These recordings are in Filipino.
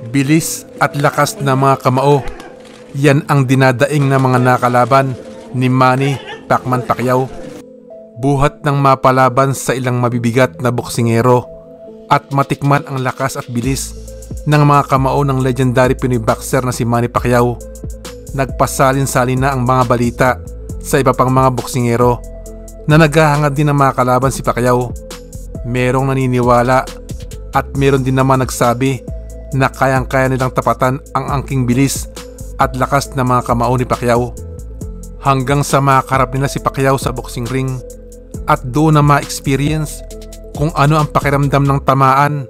Bilis at lakas na mga kamao, yan ang dinadaing ng mga nakalaban ni Manny Pacquiao. Buhat ng mapalaban sa ilang mabibigat na boksingero at matikman ang lakas at bilis ng mga kamao ng legendary Pinoy boxer na si Manny Pacquiao. Nagpasalin-salin na ang mga balita sa iba pang mga boksingero na naghahangad din ng mga kalaban si Pacquiao. Merong naniniwala at meron din naman nagsabi na kayang-kaya nilang tapatan ang angking bilis at lakas ng mga kamao ni Pacquiao. Hanggang sa makaharap nila si Pacquiao sa boxing ring at doon na ma-experience kung ano ang pakiramdam ng tamaan,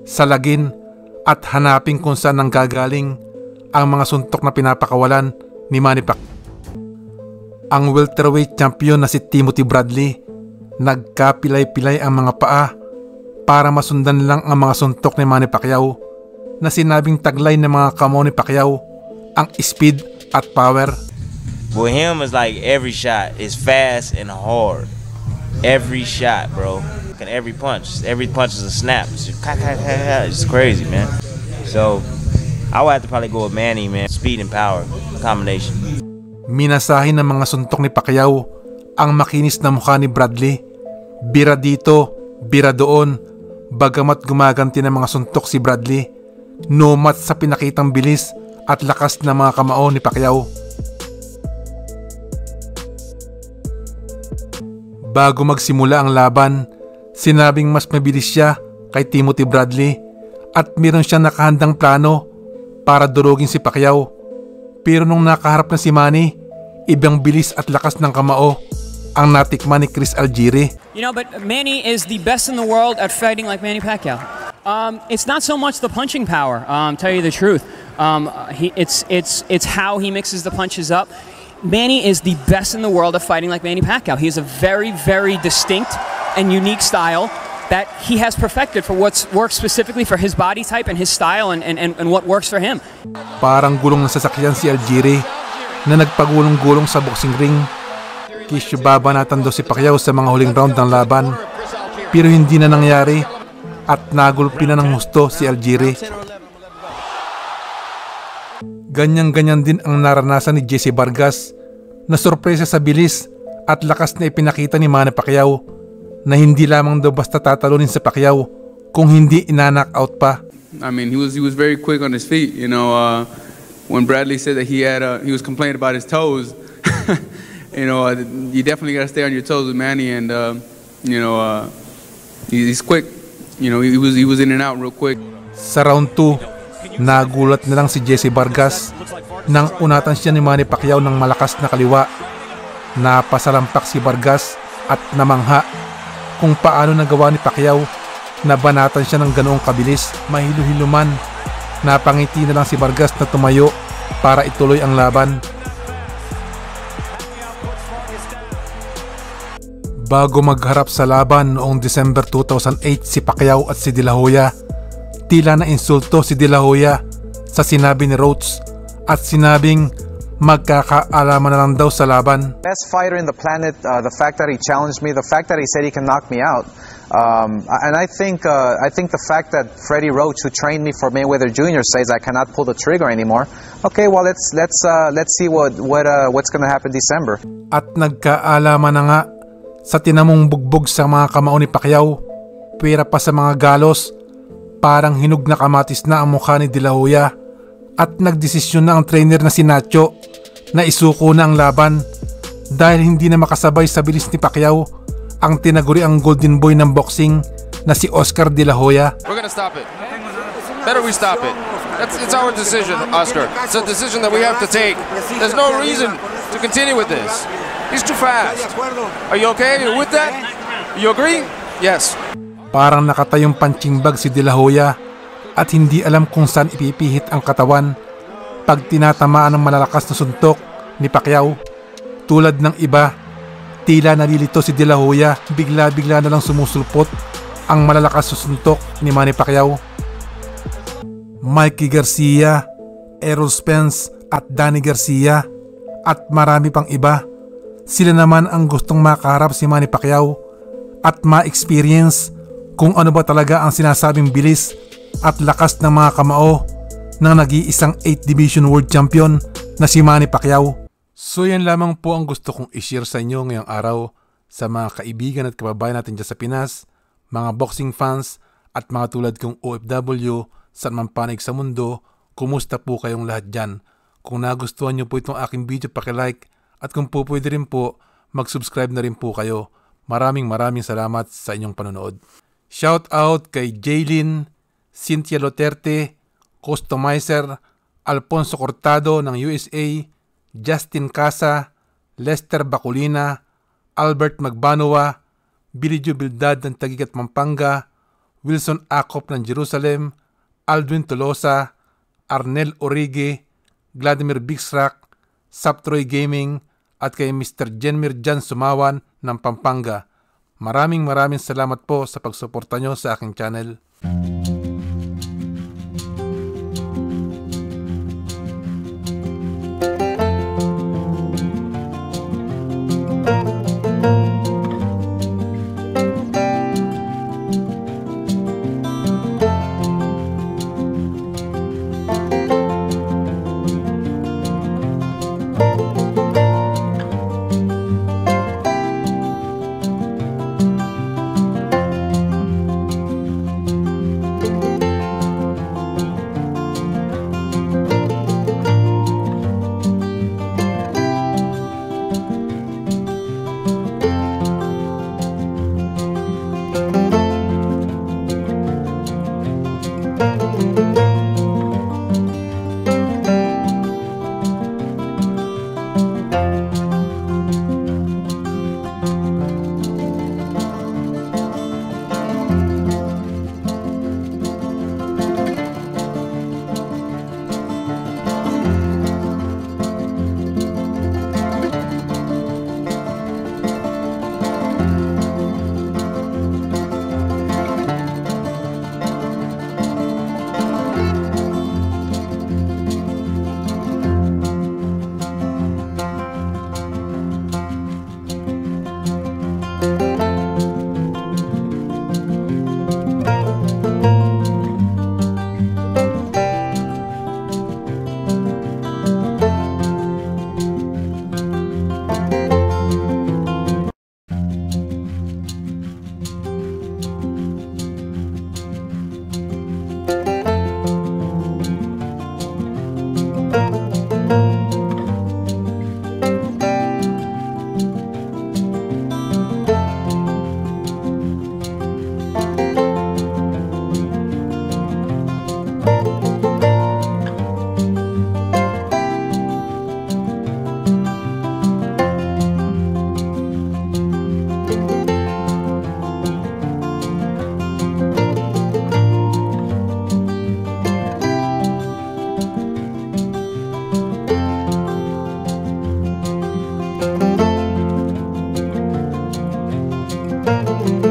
salagin at hanapin kung saan nanggagaling ang mga suntok na pinapakawalan ni Manny Pacquiao. Ang welterweight champion na si Timothy Bradley, nagkapilay-pilay ang mga paa para masundan lang ang mga suntok ni Manny Pacquiao na sinabing taglay ng mga kamao ni Pacquiao, ang speed at power. For him, it's like every shot is fast and hard. Every shot, bro. And every punch is a snap. It's crazy, man. So, I would have to probably go with Manny, man. Speed and power combination. Minasahin ng mga suntok ni Pacquiao ang makinis na mukha ni Bradley. Bira dito, bira doon. Bagamat gumaganti ng mga suntok si Bradley, numat sa pinakitang bilis at lakas ng mga kamao ni Pacquiao. Bago magsimula ang laban, sinabing mas mabilis siya kay Timothy Bradley at meron siyang nakahandang plano para durugin si Pacquiao. Pero nung nakaharap na si Manny, ibang bilis at lakas ng kamao ang natikman ni Chris Algieri. You know, but Manny is the best in the world at fighting like Manny Pacquiao. It's not so much the punching power, tell you the truth. It's how he mixes the punches up. Manny is the best in the world at fighting like Manny Pacquiao. He has a very, very distinct and unique style that he has perfected for what works specifically for his body type and his style and what works for him. Parang gulong na sasakyan si Algieri na nagpagulong-gulong sa boxing ring. Kisyubabanatan daw si Pacquiao sa mga huling round ng laban, pero hindi na nangyari at nagulpi na ng husto si Algieri. Ganyan-ganyan din ang naranasan ni Jesse Vargas na sorpresa sa bilis at lakas na ipinakita ni Manny Pacquiao na hindi lamang daw basta tatalunin sa Pacquiao kung hindi ina-knockout pa. I mean, he was very quick on his feet. You know, when Bradley said that he was complaining about his toes, you know, you definitely got to stay on your toes with Manny, and you know, he's quick. You know, he was in and out real quick. Sa round 2, nagulat na lang si Jesse Vargas nang unatan siya ni Manny Pacquiao ng malakas na kaliwa. Napasalampak si Vargas at namangha kung paano nagawa ni Pacquiao na banatan siya ng ganoong kabilis. Mahilo-hiluman, napangiti na lang si Vargas na tumayo para ituloy ang laban. Bago magharap sa laban noong December 2008 si Pacquiao at si De La Hoya, tila na insulto si De La Hoya sa sinabi ni Rhodes at sinabing magkakaalaman na lang daw sa laban. Best fighter in the planet, the fact that he challenged me, the fact that he said he can knock me out, and I think the fact that Freddie Roach, who trained me for Mayweather Jr., says I cannot pull the trigger anymore. Okay, well let's see what's going to happen December. At nagkaalaman na nga sa tinamong bugbog sa mga kamao ni Pacquiao, pwera pa sa mga galos, parang hinog na kamatis na ang mukha ni De La Hoya at nagdesisyon na ang trainer na si Nacho na isuko na ang laban dahil hindi na makasabay sa bilis ni Pacquiao ang tinaguri ang golden boy ng boxing na si Oscar De La Hoya. We're gonna stop it. Better we stop it. It's our decision, Oscar. It's a decision that we have to take. There's no reason to continue with this. He's too fast. Are you okay? Are you with that? You agree? Yes. Parang nakatayong punching bag si De La Hoya at hindi alam kung saan ipipihit ang katawan pag tinatamaan ng malalakas na suntok ni Pacquiao. Tulad ng iba, tila nalilito si De La Hoya, bigla-bigla na lang sumusulpot ang malalakas na suntok ni Manny Pacquiao. Mikey Garcia, Errol Spence at Danny Garcia at marami pang iba, sila naman ang gustong makaharap si Manny Pacquiao at ma-experience kung ano ba talaga ang sinasabing bilis at lakas ng mga kamao ng nag-iisang 8th Division World Champion na si Manny Pacquiao. So yan lamang po ang gusto kong i-share sa inyo ngayong araw sa mga kaibigan at kababayan natin dyan sa Pinas, mga boxing fans at mga tulad kong OFW saan man panig sa mundo. Kumusta po kayong lahat dyan? Kung nagustuhan nyo po itong aking video, pakilike at kung po pwede rin po, mag-subscribe na rin po kayo. Maraming salamat sa inyong panonood. Shout out kay Jaylin, Cynthia Loterte, Customizer, Alfonso Cortado ng USA, Justin Casa, Lester Baculina, Albert Magbanua, Billy Jubildad ng Taguig at Pampanga, Wilson Acop ng Jerusalem, Aldwin Tolosa, Arnel Origi, Vladimir Bixrak, Saptroy Gaming, at kay Mr. Jenmir Jan Sumawan ng Pampanga. Maraming salamat po sa pagsuporta nyo sa aking channel. Thank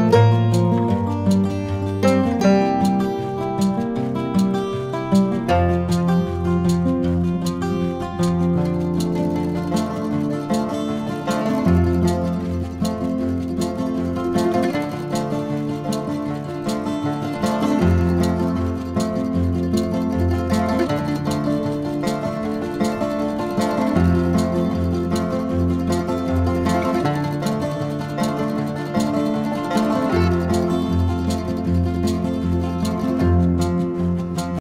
you.